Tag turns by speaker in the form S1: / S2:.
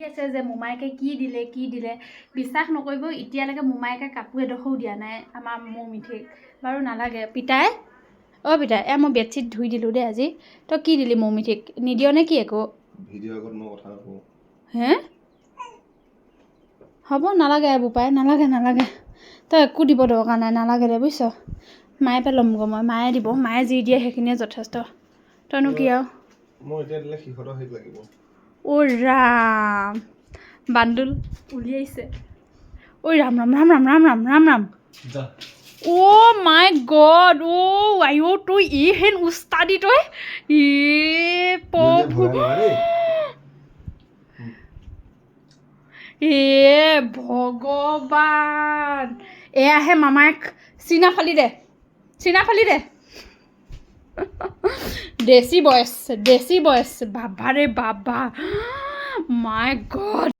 S1: আছে যে মোমায়েকে কি দিলে বিশ্বাস নকৰিব এতিয়ালৈকে মোমায়েকে কাপোৰ এডোখৰো দিয়া নাই আমাৰ মৌ মিঠিক বাৰু নালাগে পিতাই পিতাই মই বেডশ্বীট ধুই দিলোঁ দেই আজি তই কি দিলি মৌ মিঠিক নিদিয় নে কি একো
S2: ভিডিঅ' আগত মই কথা নকওঁ
S1: হে হ'ব নালাগে বোপাই নালাগে তই একো দিব দৰকাৰ নাই নালাগে দে বুজিছ মায়ে পৰা ল'মগৈ মই মায়ে দিব মায়ে যি দিয়ে সেইখিনিয়ে যথেষ্ট তইনো কি আৰু
S2: মই এতিয়া দিলে সিহঁতৰ হেৰিত লাগিব
S1: ৰাম বান্দুল উলিয়াইছে ৰাম মাই গড আইঅ তই হেন উস্তাদি তই প্ৰভু ভগৱান এয়াহে মামায়েক চিনা ফালি দে দেশী বয়স বাবা ৰে বাবা মাই গড